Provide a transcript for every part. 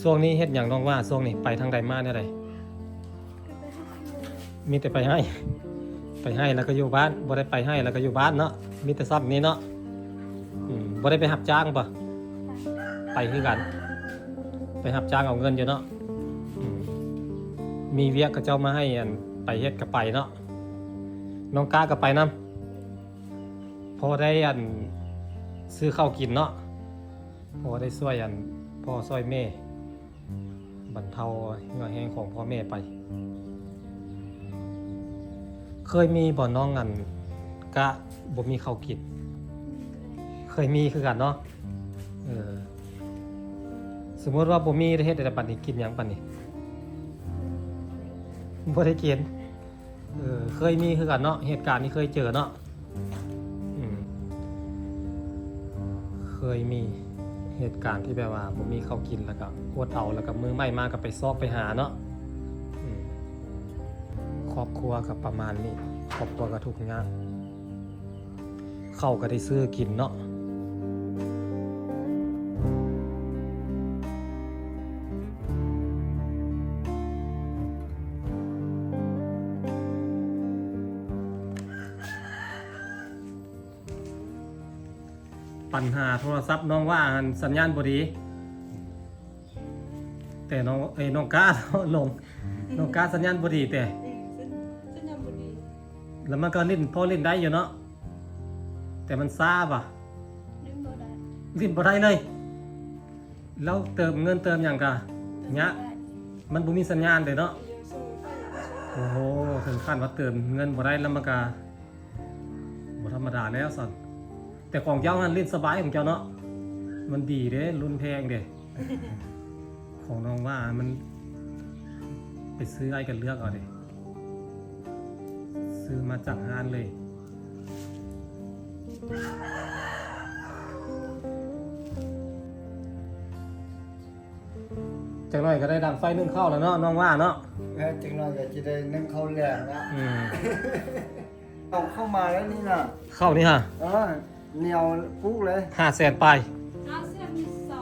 ช่วงนี้เฮ็ดหยังน้องว่าช่วงนี้ไปทางใดมาแนวใดมีแต่ไปให้แล้วก็อยู่บ้านบ่ได้ไปให้แล้วก็อยู่บ้านเนาะมีแต่ซับนี้เนาะบ่ได้ไปรับจ้างปะไปคือกันไปรับจ้างเอาเงินอยู่เนาะมีเวียกก็เจ้ามาให้อันไปเฮ็ดก็ไปเนาะน้องกาก็ไปนำพอได้อันซื้อข้าวกินเนาะพอได้ช่วยอันพ่อช่วยแม่บรรเทาเหงื่อแห้งของพ่อแม่ไปเคยมีบ่น้องอันกะบ่มีข้าวกินเคยมีคือกันเนาะสมมติว่าบ่มีเฮ็ดแต่ปัดนี้กินหยังปัดนี้บ่ได้กินเคยมีคือกันเนาะเหตุการณ์นี้เคยเจอเนาะเคยมีเหตุการณ์ที่แบบว่าบ่มีข้าวกินแล้วก็อดเอาแล้วก็มือใหม่มาก็ไปซอกไปหาเนาะครอบครัวก็ประมาณนี้ครอบครัวก็ทุกข์ยากข้าวก็ได้ซื้อกินเนาะปัญหาโทรศัพท์น้องว่าสัญญาณบ่ดีแต่น้องกาลงน้องกาสัญญาณบ่ดีแต่สัญญาณบ่ดีแล้วมันก็พอเล่นได้อยู่เนาะแต่มันซ่าป่ะเล่นบ่ได้เลยแล้วเติมเงินเติมอย่างกะเนี้ยมันบ่มีสัญญาณเลยเนาะโอ้โหถึงขั้นว่าเติมเงินบ่ได้แล้วมันก็บ่ธรรมดาแล้วสั่นแต่ของเจ้ามันเล่นสบายของเจ้าเนาะมันดีเด้รุ่นแพงเด้ของน้องว่ามันไปซื้อไอ้กันเลือกเอาเด้ซื้อมาจากห้างเลยจังหน่อยก็ได้ดังไฟนึ่งข้าวแล้วเนาะน้องว่าเนาะจังหน่อยก็จะได้นึ่งข้าวแรงนะเอาเข้ามาแล้วนี่น่ะเข้านี่ฮะเหนียวปุ๊กเลย500,000ไปมีเสา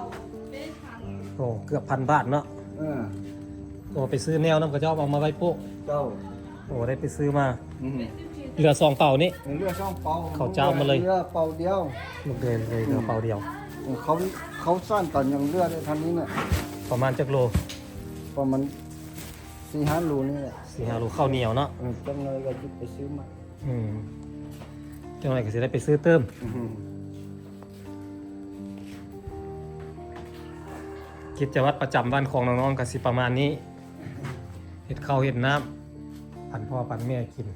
ได้ทันโอ้เกือบ1,000 บาทเนาะโอ้ไปซื้อแนวน้ำกระเจ้าเอามาไว้ปุ๊กเจ้าโอ้ได้ไปซื้อมาเหลือ2 เป่านี้เหลือ2 เป่าเขาเจ้ามาเลยเหลือเป่าเดียวลูกเดินเลยเหลือเป่าเดียวเขาสั้นตอนยังเลือดได้ทันนี้น่ะประมาณจักโลประมาณ4-5 โลนี่แหละ4-5 โลข้าวเหนียวเนาะจังเลยก็จะไปซื้อมาจังเลยก็จะได้ไปซื้อเติมกิจวัตรประจำวันของน้องๆก็สิประมาณนี้เฮ็ดข้าวเฮ็ดน้ำปั่นพ่อปั่นแม่กิน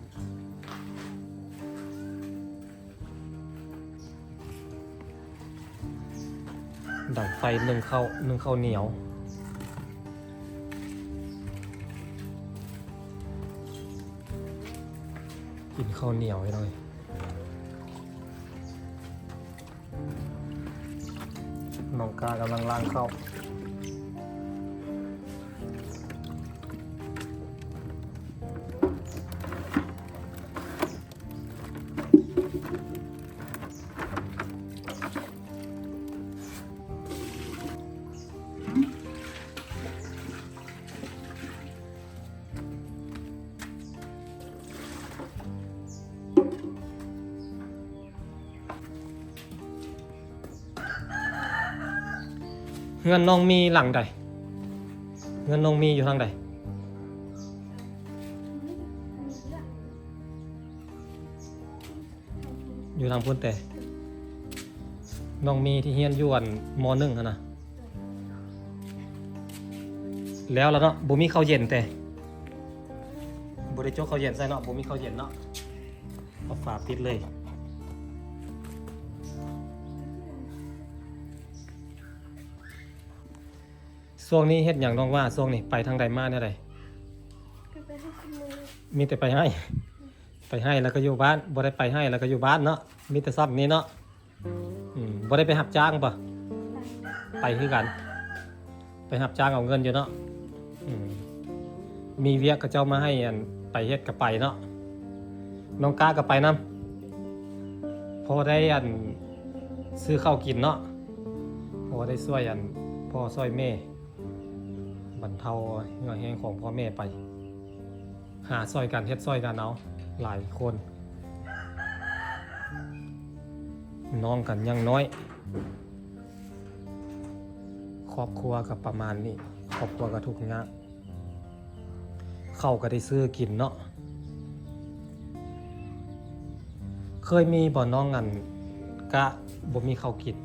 ดังไฟนึ่งข้าวเหนียวกินข้าวเหนียวให้หน่อยน้องกากำลังล้างข้าวเงินน้องมีหลังใดเงินน้องมีอยู่ทางใดอยู่ทางพุ่นแต่น้องมีที่เฮียนอยู่อันม.1 หั่นน่ะแล้วเนาะบ่มีข้าวเย็นแต่บ่ได้จกข้าวเย็นใส่เนาะบ่มีข้าวเย็นเนาะเอาฝาปิดเลยช่วงนี้เฮ็ดหยังน้องว่าช่วงนี้ไปทางใดมาแนวใดมีแต่ไปให้แล้วก็อยู่บ้านบ่ได้ไปให้แล้วก็อยู่บ้านเนาะมีแต่ซับนี้เนาะบ่ได้ไปรับจ้างปะไปคือกันไปรับจ้างเอาเงินอยู่เนาะมีเวียกก็เจ้ามาให้อันไปเฮ็ดก็ไปเนาะน้องกาก็ไปนำพอได้อันซื้อข้าวกินเนาะพอได้ช่วยอันพ่อช่วยแม่ บรรเทาเหงื่อแห้งของพ่อแม่ไป หาซอยกันเฮ็ดซอยกันเอาหลายคนน้องกันยังน้อยครอบครัวกับประมาณนี้ครอบครัวก็ทุกข์ยากเข้าก็ได้ซื้อกินเนาะเคยมีบ่น้องกันกะบ่มีข้าวกิน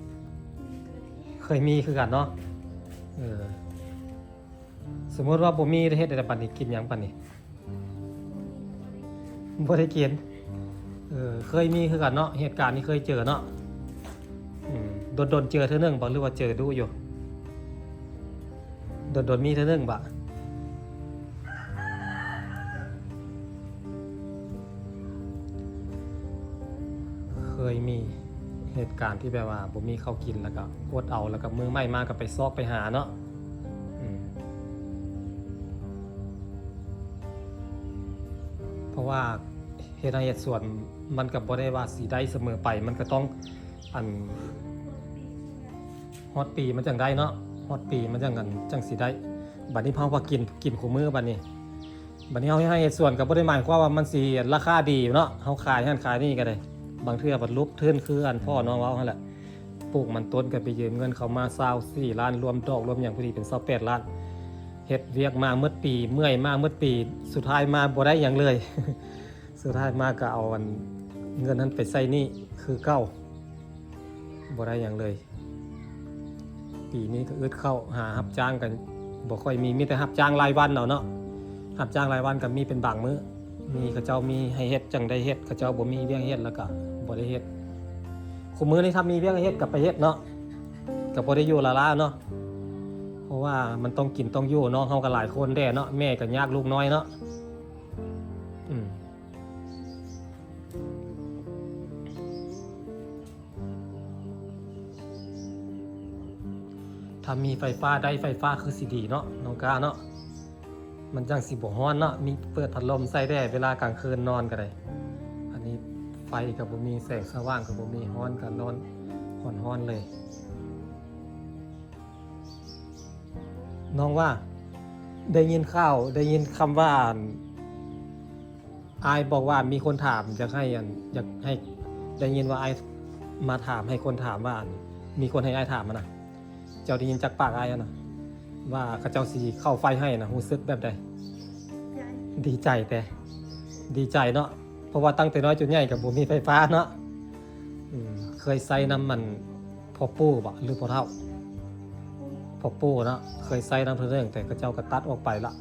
เคยมีคือกันเนาะสมมติว่าบ่มีได้เฮ็ดแต่บัดนี้กินหยังบัดนี้บ่ได้กินเคยมีคือกันเนาะเหตุการณ์นี้เคยเจอเนาะโดนๆเจอเท่านึงบ่หรือว่าเจอดูอยู่โดนมีเท่านึงบ่เคยมีเหตุการณ์ที่แบบว่าบ่มีข้าวกินแล้วก็อดเอาแล้วก็มือใหม่มาก็ไปซอกไปหาเนาะเพราะว่าเหตุส่วนมันก็บ่ได้ว่าสีได้เสมอไปมันก็ต้องฮอดปีมันจังได้เนาะฮอดปีมันจังสิได้บัดนี้เฮาว่ากินคู่มือบัดนี้เฮาให้เหตุส่วนก็บ่ได้หมายความว่ามันสิราคาดีเนาะเฮาขายหั่นขายนี่ก็ได้บางเทื่อบัดลุกทื่นคือพ่อน้องเว้าหั่นแหละปลูกมันต้นก็ไปยืมเงินเขามา24ล้านรวมดอกรวมหยังพอดีเป็น28ล้านเฮ็ดเวียกมาหมดปีเมื่อยมาหมดปีสุดท้ายมาบ่ได้หยังเลย สุดท้ายมาก็เอาเงินนั้นไปใส่นี่คือเก้าบ่ได้หยังเลยปีนี้ก็อึดเข้าหารับจ้างกันบ่ค่อยมีแต่รับจ้างรายวันเอาเนาะรับจ้างรายวันก็มีเป็นบางมื้อมีเขาเจ้ามีให้เฮ็ดจังได้เฮ็ดเขาเจ้าบ่มีเวียกเฮ็ดแล้วก็บ่ได้เฮ็ดคุมื้อนี้ถ้ามีเวียกเฮ็ดก็ไปเฮ็ดเนาะก็บ่ได้อยู่ละล่าเนาะเพราะว่ามันต้องกินต้องอยู่น้องเฮาก็หลายคนแด้เนาะแม่ก็ยากลูกน้อยเนาะถ้ามีไฟฟ้าได้ไฟฟ้าคือสิดีเนาะน้องกาเนาะมันจังสิบ่ร้อนเนาะมีเปิดพัดลมใส่ได้เวลากลางคืนนอนก็ได้อันนี้ไฟก็บ่มีแสงสว่างก็บ่มีร้อนก็นอนร้อนเลยน้องว่าได้ยินข่าวได้ยินคำว่าอายบอกว่ามีคนถามอยากให้ได้ยินว่าอายมาถามให้คนถามว่ามีคนให้อายถามนะเจ้าได้ยินจากปากอายนะว่าเขาเจ้าสีเข้าไฟให้นะรู้สึกแบบใดดีใจแต่ดีใจเนาะเพราะว่าตั้งแต่น้อยจนใหญ่กับบ่มีไฟฟ้าเนาะเคยใส่น้ำมันพอปูบ่หรือพอเท่าพอปูเนาะเคยใส่น้ำเรื่องแต่เขาเจ้าก็ตัดออกไปละ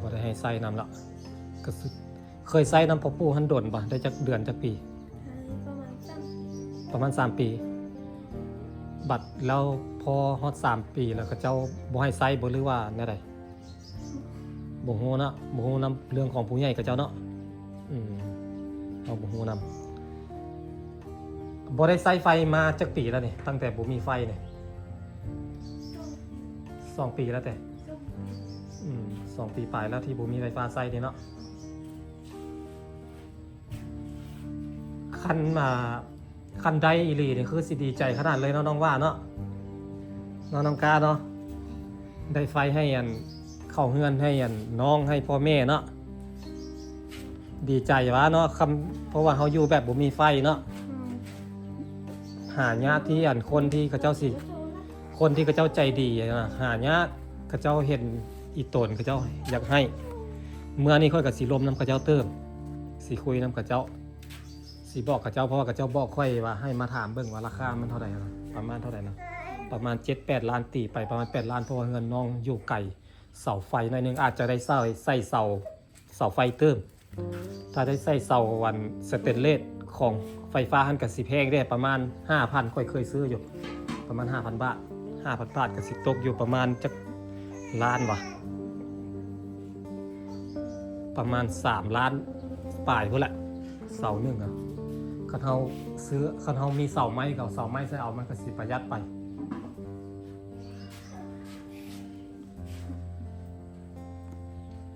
บ่ได้ให้ใส่น้ำละก็เคยใส่น้ำพอปูหันโดนบ่ได้จักเดือนจักปีประมาณ3 ปีบัดแล้วพอฮอด3 ปีแล้วก็เจ้าบ่ให้ไซบ่หรือว่าแนวใดบ่ฮู้เนาะบ่ฮู้นำเรื่องของผู้ใหญ่กับเจ้าเนาะเอาบ่ฮู้นำบ่ได้ใส่ไฟมาจักปีแล้วนี่ตั้งแต่บ่มีไฟนี่2 ปีแล้วแต่2 ปีปลายแล้วที่บ่มีไฟฟ้าใส่นี่เนาะคันใดอีหลีนี่คือสิดีใจขนาดเลยเนาะน้องว่าเนาะน้องกาเนาะได้ไฟให้เข้าเฮือนให้น้องให้พ่อแม่เนาะดีใจวะเนาะเพราะว่าเขาอยู่แบบบ่มีไฟเนาะหายากที่คนที่เขาเจ้าใจดีนะหายากเขาเจ้าเห็นอีตนเขาเจ้าอยากให้เมื่อนี้ค่อยกับสีลมน้ำเขาเจ้าเติมสีคุยน้ำเขาเจ้าสีบอกเขาเจ้าเพราะว่าเขาเจ้าบอกค่อยว่าให้มาถามเบิ่งว่าราคามันเท่าไหร่นะประมาณเท่าไหร่นะประมาณ 7-8 ล้านตีไปประมาณ8 ล้านเพราะว่าเงินน้องอยู่ไกลเสาไฟหน่อยนึงอาจจะได้ใส่เสาไฟเติมถ้าได้ใส่เสาวันสเตนเลสของไฟฟ้าหันกับสิแพงได้ประมาณ 5,000 ค่อยเคยซื้ออยู่ประมาณ 5,000 บาท 5,000 บาทกับสิตกอยู่ประมาณจักล้านวะประมาณ3 ล้านปลายพุ่นแหละเสาหนึ่งอ่ะคันเฮามีเสาไม้กับเสาไม้ใส่เอามันก็สิประหยัดไป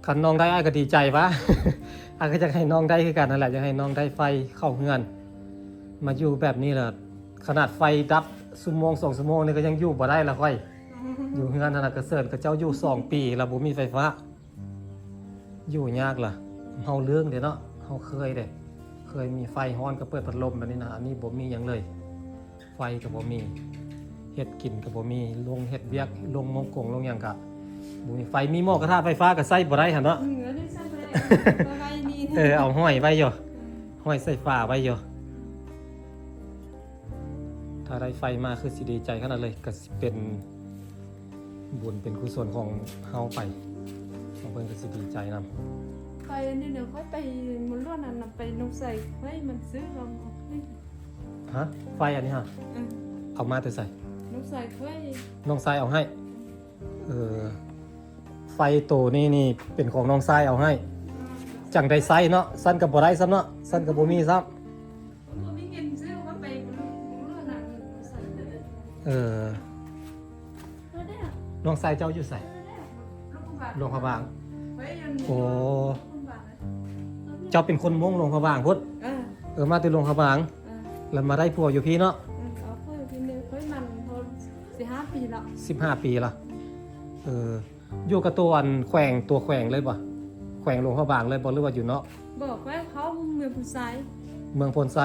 คันน้องได้อ้ายก็ดีใจวะ อ้ายก็จะให้น้องได้คือกันนั่นแหละจะให้น้องได้ไฟเข้าเฮือนมาอยู่แบบนี้ล่ะขนาดไฟดับชั่วโมง2 ชั่วโมงนี่ก็ยังอยู่บ่ได้ละค่อย อยู่เฮือนนั่นน่ะก็เสิร์ชกับเจ้าอยู่2 ปีแล้วบ่มีไฟฟ้าอยู่ยากล่ะเฮาเรื่องเด้เนาะเฮาเคยเด้เคยมีไฟฮ้อนก็เปิดพัดลมแบบนี้นะอันนี้บ่มีหยังเลย ไฟก็บ่มีเฮ็ดกินก็บ่มีลงเฮ็ดเวียกลงมงกงลงหยังก็บ่มีไฟมีหม้อกระทะไฟฟ้าก็ใช้บ่ได้หั่นเนาะ แล้วได้ใส่ไปได้ไว้นี่ เอาห้อยไว้อยู่ห้อยใส่ฟ้าไว้อยู่ถ้าได้ไฟมาคือสิดีใจขนาดเลยก็สิเป็นบุญเป็นกุศลของเฮาไปเพิ่นก็สิดีใจนำ ไปนี่เดี๋ยวค่อยไปมันล้วนนั่นน่ะไปนกใส่เฮ้ยมันซื้อลองนี่ ฮะไฟอันนี้ฮะเอามาแต่ใส่ นกใส่เฮ้ย น้องทรายเอาให้ไฟโตนี่เป็นของน้องทรายเอาให้จังได้ไซเนาะสั้นกับบ่ได้ซ้ำเนาะสั้นกับบ่มีซ้ำ ผมมีเงินซื้อก็ไปมันล้วนนั่นใส่เลย แล้วเนี่ย น้องทรายเจ้าอยู่ใส่ ลูกบาทโรงพยาบาล เฮ้ยยัน โอ้ ลูกบาท เจ้าเป็นคนมงโรงพยาบาลพุทธมาที่โรงพยาบาลแล้วมาได้ผัวอยู่พี่เนาะ เอาเพื่อนพี่เนี่ยเฮ้ยมันพอ4-5 ปีแล้ว 15 ปีละอยู่กับตัวอันแขวงเลยป่ะแขวงโรงพยาบาลเลยบ่หรือว่าอยู่เนาะ บอกว่าเขาเมืองผู้ชาย เมืองพลไซ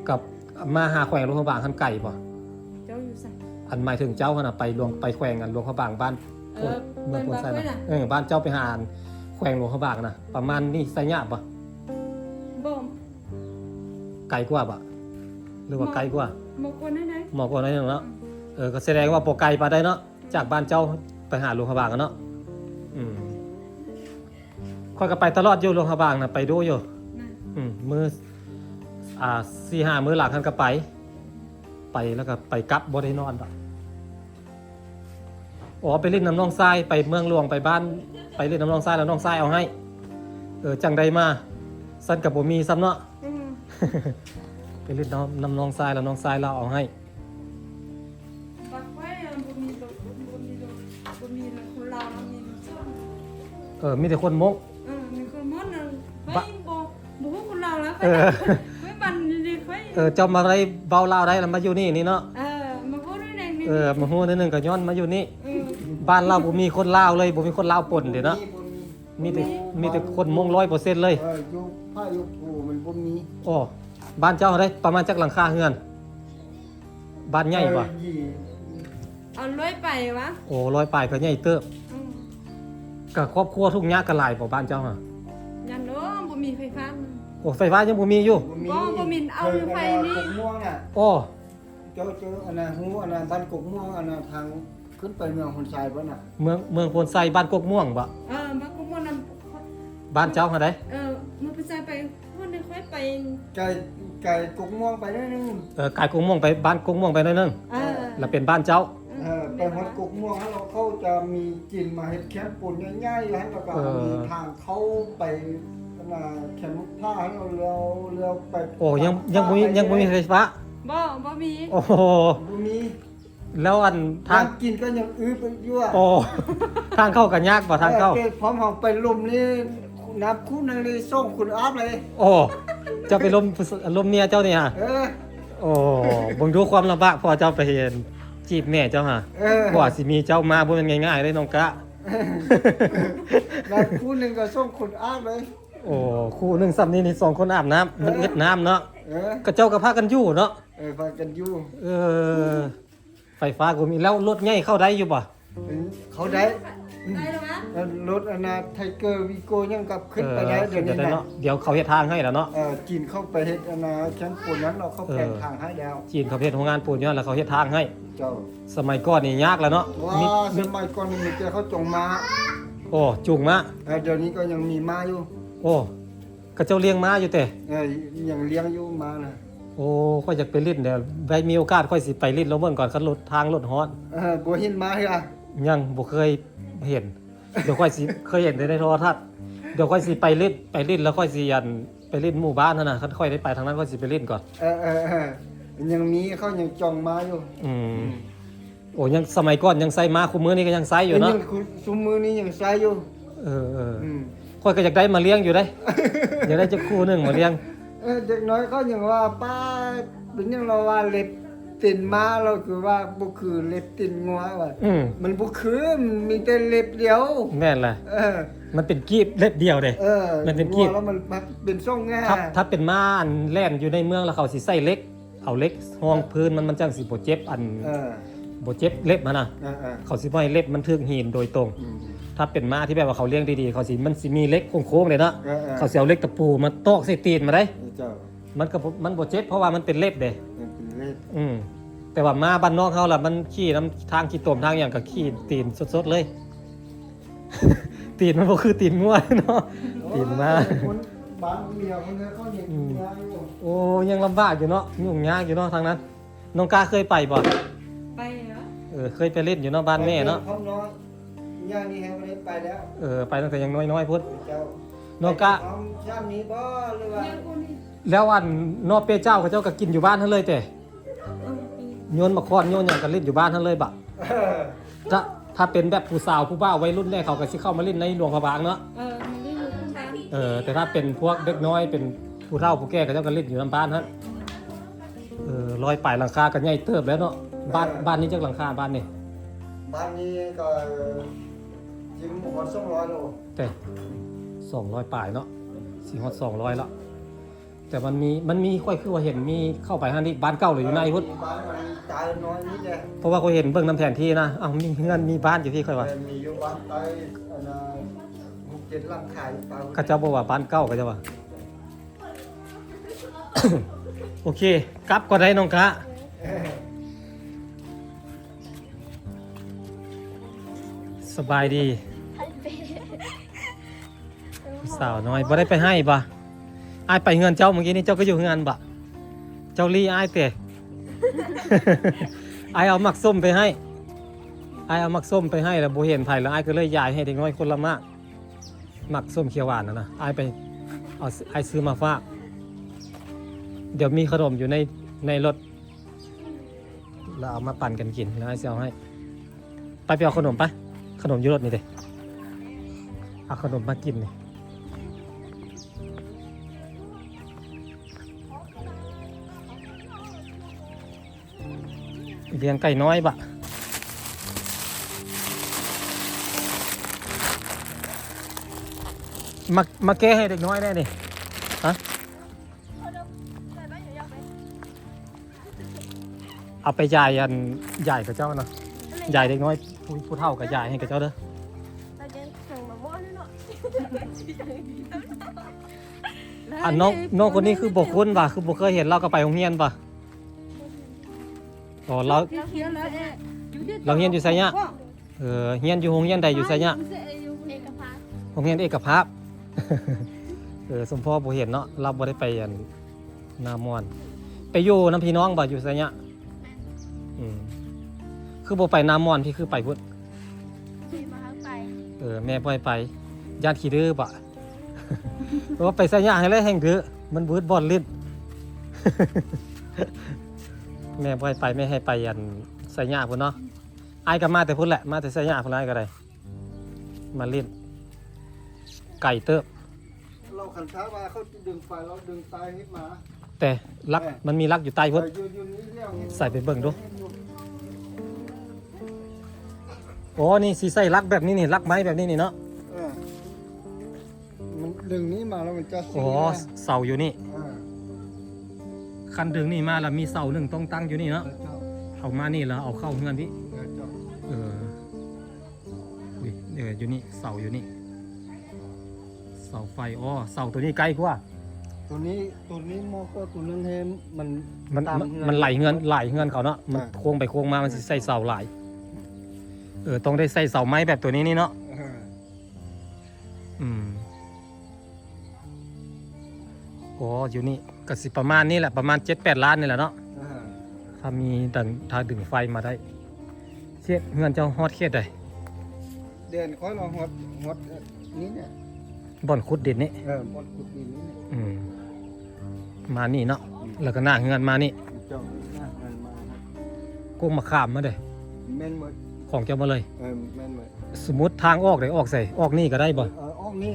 กับมาหาแขวงโรงพยาบาลทันไก่ป่ะ เจ้าอยู่ใส่ อันหมายถึงเจ้าขนาดไปแขวงกันโรงพยาบาลบ้านเมืองพลไซ เป็น นะ แบบ บ้านเจ้าไปหาแขวงโรงพยาบาลนะประมาณนี่ไซยะป่ะ บ่ม ไกลกว่าป่ะหรือว่าไกลกว่า บอกคนไหน หมอกว่านั้นเนาะก็แสดงว่าปอไกลไปได้เนาะจากบ้านเจ้าไปหาโรงพยาบาลกันเนาะค่อยก็ไปตลอดอยู่โรงพยาบาลนะไปดูอยู่ นะ มื้อ4-5 มื้อหลังท่านก็ไปแล้วก็ไปกลับบ่ได้นอนดอกอ๋อไปเล่นน้ำน้องทรายไปเมืองหลวงไปบ้านไปเล่นน้ำน้องทรายแล้วน้องทรายเอาให้จังใดมาสั้นกับบ่มีซ้ำเนาะ ไปเล่นน้ำน้องทรายแล้วน้องทรายเราเอาให้ บักไว้บ่มีคนลาวมีซ่อน มีแต่คนมก มีคนมดนึงเฮ้ยบ่คนลาวแล้วเฮ้ยมันดีเฮ้ย เจ้ามาได้เบาลาวได้แล้วมาอยู่นี่เนาะ มาพูดด้วยแรงนี่ มาฮู้นิดนึงก็ย้อนมาอยู่นี่บ้านเราบ่มีคนลาวเลยบ่มีคนลาวปนเด้เนาะมีแต่คนมง100%เลย อยู่ผ้าอยู่ผูมันบ่มี โอ้บ้านเจ้าได้ประมาณจักหลังคาเฮือนบ้านใหญ่ป่ะ เอาร้อยไปวะ โอ้100ปลายก็ใหญ่เติบกับครอบครัวทุกยากก็หลายบ่บ้านเจ้าฮะ ยันโน้บ่มีไฟฟ้า โอ้ไฟฟ้ายังบ่มีอยู่ บ่มีเอาไฟนี่ กกม่วงน่ะ โอ้ เจ้าอันน่ะฮู้อันน่ะบ้านกกม่วงอันน่ะทางขึ้นไปเมืองคนทรายบ่น่ะ เมืองโพนไซบ้านกกม่วงบ่ มากุมน บ้านเจ้าหาได้ มาไปใจไปคนนึงค่อยไป ไก่กกม่วงไปนิดนึง กายกกม่วงไปบ้านกกม่วงไปหน่อยนึงแล้วเป็นบ้านเจ้า ไปฮอดกกม่วงแล้วเขาจะมีกินมาเฮ็ดแคมป์ปูนง่ายๆแล้วก็มีทางเข้าไปแคมป์ผ้าให้เราเรือไป โอ้ยังบ่มีไฟฟ้า บ่มี โอ้โห บ่มี แล้วอันทา ทาง งกินก็ยังอื้อไปยั่ว โอ้ทางเข้ากันยากบ่ทางเข้า พร้อมเฮาไปลมนี่น้ำคู่นั่นเลยส่งคุณอาบเลย โอ้จะไปลมเมียเจ้านี่ฮะ โอ้เบิ่งดูความลำบากพอเจ้าไปเห็นจีบแม่เจ้าฮะกว่าสิมีเจ้ามาบ่แม่นง่ายๆเลยน้องกะ น้ำคู่นึงก็ส่งคุณอาบเลย โอ้คู่หนึงซ้ำนี่2 คนอาบน้ำมันอึดน้ำเนาะ เออ ก็เจ้าก็พากันอยู่เนาะ พากันอยู่ ไฟฟ้าก็มีแล้วรถใหญ่เข้าได้อยู่บ่ เขาได้ ได้แล้วมั้ย รถอนาไทเกอร์วีโก้ยังกลับขึ้นไปได้เดี๋ยวนี้ เนาะ นะ เดี๋ยวเขาเฮ็ดทางให้แล้วเนาะ จีนเข้าไปเฮ็ดอนาแคมป์ปูนนั้นเราเข้าแปลงทางให้แล้ว จีนเขาเฮ็ดโรงงานปูนย้อนแล้วเขาเฮ็ดทางให้ เจ้า สมัยก่อนนี่ยากแล้วเนาะ ว้าสมัยก่อนนี่มีแต่เขาจงมา โอ้จุงมา เดี๋ยวนี้ก็ยังมีมาอยู่ โอ้ก็เจ้าเลี้ยงม้าอยู่แต่ ยังเลี้ยงอยู่มานะ โอ้ค่อยอยากไปลิ้นเดี๋ยวได้มีโอกาสค่อยสิไปลิ้นแล้วเบิ่งก่อนคันรถทางรถฮอด บัวหินมาเหรอ ยังบ่เคยเห็น เดี๋ยวค่อยสิเคยเห็นในโทรทัศน์เดี๋ยวค่อยสิไปลิ้นแล้วค่อยสิไปลิ้นหมู่บ้านนั่นน่ะคันค่อยได้ไปทางนั้นค่อยสิไปลิ้นก่อน ยังมีเขายังจองมาอยู่ โอ้ยังสมัยก่อนยังใส่ม้าคู่มือนี่ก็ยังใส่อยู่เนาะ ยังซุมือนี้ยังใช้อยู่ ค่อยก็อยากได้มาเลี้ยงอยู่ได้ อยากได้จักคู่หนึงมาเลี้ยง เด็กน้อยเขายังว่าป้าเป็นยังเราว่าเล็บ ตีนม้าเราคือว่าบ่คือเล็บตีนงัวว่ะ มันบ่คือมันมีแต่เล็บเดียว แม่นแหละ เออ มันเป็นกีบเล็บเดียวเด้ มันเป็นกีบ งัวแล้วมันเป็นทรงง่า ถ้าเป็นม้าอันแล่นอยู่ในเมืองแล้วเขาสิใส่เหล็กเอาเหล็กห้องพื้นมันจังสิบ่เจ็บอัน บ่เจ็บเล็บมันน่ะ เขาสิบ่ให้เล็บมันถึกหินโดยตรง ถ้าเป็นม้าที่แบบว่าเขาเลี้ยงดีๆเขาสิมันสิมีเหล็กโค้งๆเลยเนาะเขาสิเอาเหล็กตะปูมาตอกใส่ตีนมาได้ เจ้า มันบ่เจ็บเพราะว่ามันเป็นเล็บเด้ มันเป็นเล็บ แต่ว่าม้าบ้านนอกเฮาล่ะมันขี้น้ำทางขี้ตมทางหยังก็ขี้ตีนสดๆเลย ตีนมันบ่คือตีนงัวเนาะตีนม้า คนบ้านเมียคนนี้เขาเห็นงานอยู่ โอ้ยังลำบากอยู่เนาะยุ่งยากอยู่เนาะทางนั้นน้องกาเคยไปบ่ ไปเหรอ เคยไปเล่นอยู่เนาะบ้านแม่เนาะ เขาน้อยย่างนี้ให้บ่ได้ไปแล้ว ไปตั้งแต่ยังน้อยๆพุ่น เจ้า น้องกา ของชาตินี้บ่หรือว่า เนี่ยคนนี้ แล้วอันนอกเปเจ้าเขาเจ้าก็กินอยู่บ้านเท่าเลยแต่ ปี โยนมาคอนโยนหยังก็เล่นอยู่บ้านเท่าเลยบะถ้าเป็นแบบผู้สาวผู้บ่าววัยรุ่นแรกเขาก็สิเข้ามาเล่นในหลวงพระบางเนาะ มันได้อยู่ข้างกัน แต่ถ้าเป็นพวกเด็กน้อยเป็นผู้เฒ่าผู้แก่เขาเจ้าก็เล่นอยู่ลำบ้านฮะลอยป่ายหลังคากันใหญ่เติบแล้วเนาะบ้านนี้จักหลังคาบ้านนี่ บ้านนี้ก็จิ้มหมด200โล แต่200ป่ายเนาะสิฮอด200แล้วแต่มันมีค่อยคือว่าเห็นมีเข้าไปหันนี่บ้านเก่าเลยอยู่ในพุ่น บ้านมันตายน้อยนิดเดียว เพราะว่าเขาเห็นเบิ่งน้ำแผนที่นะมีเงินมีบ้านอยู่ที่ค่อยว่า มีอยู่บ้านตายอันน่ะ6-7หลังคาอยู่เปล่า เขาเจ้าบอกว่าบ้านเก่าเขาเจ้าว่า โอเคกลับก็ได้น้องกะสบายดีสาวน้อยบ่ได้ไปให้บ่อ้ายไปเงินเจ้าเมื่อกี้นี่เจ้าก็อยู่เงินบ่เจ้าลี่อ้ายเตะ อ้ายเอาหมักส้มไปให้อ้ายเอาหมักส้มไปให้แล้วบ่เห็นไผแล้วอ้ายก็เลยย้ายให้เด็กน้อยคนละมากหมักส้มเขียวหวานนะอ้ายไปเอาอ้ายซื้อมาฝากเดี๋ยวมีขนมอยู่ในรถเราเอามาปั่นกันกินแล้วอ้ายสิเอาให้ไปเอาขนมไปขนมอยู่รถนี่เด้เอาขนมมากินนี่เลี้ยงไก่น้อยบะมาแก้ให้เด็กน้อยได้นี่ฮะเอาไปยายอันใหญ่กับเจ้าเนาะใหญ่เด็กน้อยผู้เฒ่ากับใหญ่ให้กับเจ้าเด้ออันน้องคนนี้คือบ่คุ้นป่ะคือบ่เคยเห็นเราก็ไปโรงเรียนป่ะอ๋อเราเฮียนอยู่ไสเนี่ยเฮียนอยู่โรงเรียนใดอยู่ไสเนี่ยโรงเรียนเอกภาพ สมพ่อบ่เห็นเนาะเราบ่ได้ไปอันนามอนไปอยู่น้ำพี่น้องบ่อยู่ไสเนี่ยคือบ่ไปนามอนพี่คือไปพุ่นแม่บ่ให้ไปญาติขี้ดื้อบ่ เพราะว่าไปไสเนี่ยให้เลยแห่งดื้อมันบืดบ่อนลิ้น แม่บ่ให้ไปไม่ให้ไปอันไสยะพุ่นเนาะอ้ายก็มาแต่พุ่นแหละมาแต่ไสยะพุ่นอ้ายก็ได้มาเล่นไก่เติบ เราขันท้าว่าเขาดึงไฟเราดึงตายให้มา แต่ลักมันมีลักอยู่ใต้พุ่น อยู่นี่เรื่อง ใส่ไปเบิ่งดู อ๋อนี่สิใส่ลักแบบนี้นี่ลักไม้แบบนี้นี่เนาะ มันดึงนี้มาแล้วมันจะ อ๋อเสาอยู่นี่คันดึงนี่มาแล้วมีเสาหนึ่งต้องตั้งอยู่นี่เนาะเอามานี่แล้วเอาเข้าเฮือนพี่อยู่นี่เสาอยู่นี่เสาไฟอ๋อเสาตัวนี้ใกล้กว่า ตัวนี้มอก็ตัวนั้นเห็นมันไหลเฮือนเขาเนาะมันโค้งไปโค้งมามันสิใส่เสาหลายต้องได้ใส่เสาไม้แบบตัวนี้นี่เนาะอ๋ออยู่นี่ก็สิประมาณนี้แหละประมาณ 7-8 ล้านนี่แหละเนาะถ้ามีถ้าดึงไฟมาได้เฮ็ดเฮือนเจ้าฮอดเฮ็ดได้ เด่นค่อยลองหดนี้เนี่ย บ่อนขุดดินนี่ หมดขุดดินนี้ มานี่เนาะแล้วก็หน้าเฮือนมานี่ เจ้าหน้าเงินมา กุ้งมะขามมาเด้ แม่นหมด ของเจ้ามาเลย แม่นหมด สมมุติทางออกได้ออกใส่ออกนี่ก็ได้บ่ ออกนี่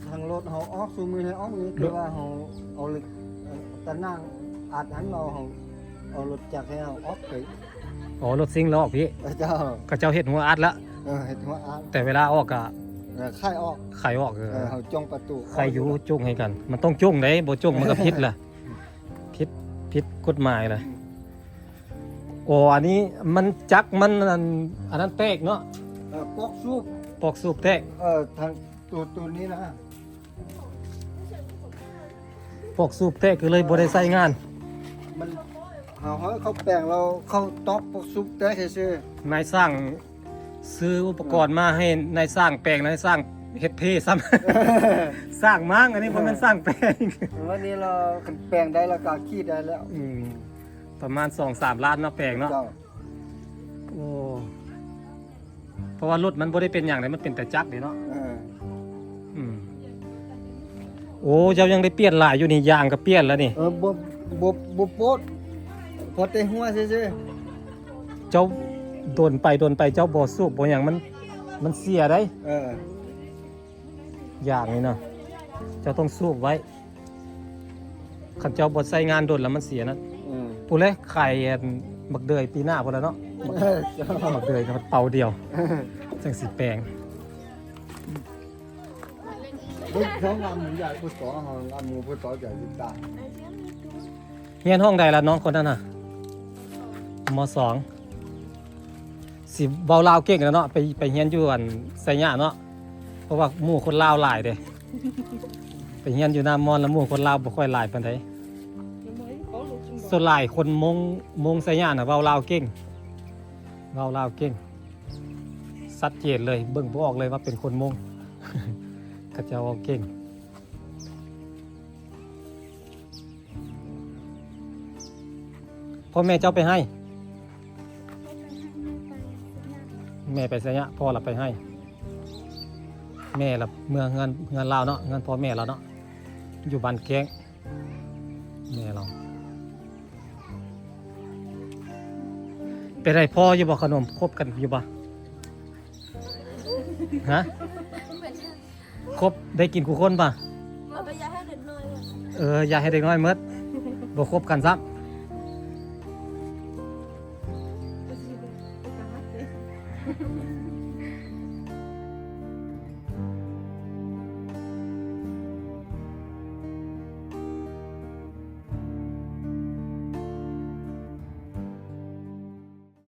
ทางรถเขาออกซูมือให้ออกนี้คือว่าเขาเอาเหล็กตะนั่งอัดหันเราเขา เอารถจักรให้เอาออกไป อ๋อรถซิ่งล้อออกพี่ เจ้า ก็เจ้าเฮ็ดหัวอัดแล้ว เห็นหัวอา แต่เวลาออกก็ ค่ายออก ไข่ออกเขาจ้องประตู ใครอยู่จุ้งให้กัน มันต้องจุ้งได้บ่จุ้งมันก็ผิดล่ะผิดกฎหมายล่ะโอ้อันนี้มันจักมันอันนั้นแตกเนาะ ปอกซุป ปอกสูบแตก ทางตัวนี้นะ ปอกสูบแตกก็เลยบ่ได้ใช้งาน มันเขาแปลงเราเขาตอกปอกซุปได้ซื่อน ายสร้างซื้ออุปกรณ์มาให้นายสร้างแปลงนายสร้างเฮ็ดเพซ้ำ สร้างมั้งอันนี้บ่แม่นสร้างแปลง วันนี้เราแปลงได้แล้วก็ขี้ได้แล้ว ประมาณ 2-3 ล้านเนาะแปลงเนาะ เจ้า โอ้เพราะว่ารถมันบ่ได้เป็นอย่างไรมันเป็นแต่จักรเด้เนาะ อืมโอ้เจ้ายังได้เปลี่ยนหลายอยู่นี่ยางก็เปลี่ยนแล้วนี่ บ่โปดพอแต่หัวซื่อ เจ้าโดนไปเจ้าบ่สูบบ่หยังมันเสียได้ อย่างนี้เนาะเจ้าต้องสูบไว้คันเจ้าบ่ใช้งานโดนแล้วมันเสียนะผู้เลยไข่บักเดยปีหน้าพุ่นแล้วเนาะบักเดยก็เป่าเดียวจังสิแปลง Đức sống ăn mình dạy bút tỏ ăn mua bút tỏ dạy chúng ta เรียนห้องใดล่ะน้องคนนั้นน่ะมสองสิเว้าลาวเก่งแล้วเนาะไปเรียนอยู่อันไสยะเนาะเพราะว่าหมู่คนลาวหลายเด้ไปเรียนอยู่นามอนแล้วหมู่คนลาวบ่ค่อยหลายปานใดส่วนหลายคนมงไสยะน่ะเว้าลาวเก่งเว้าลาวเก่งชัดเจนเลยเบิ่งบ่ออกเลยว่าเป็นคนมง เขาเจ้าเว้าเก่งพ่อแม่เจ้าไปให้ แม่ไปไสยะพ่อเราไปให้ แม่เราเมื่อเงินเราเนาะเงินพ่อแม่เราเนาะอยู่บ้านแก้งแม่เราเป็นไรพ่ออยู่บ่ขนมคบกันอยู่บ่ฮะคบได้กินคู่คนป่ะ เอาไปยาให้เด็กน้อย อย่าให้เด็กน้อยเมดบ่คบกันซ้ำ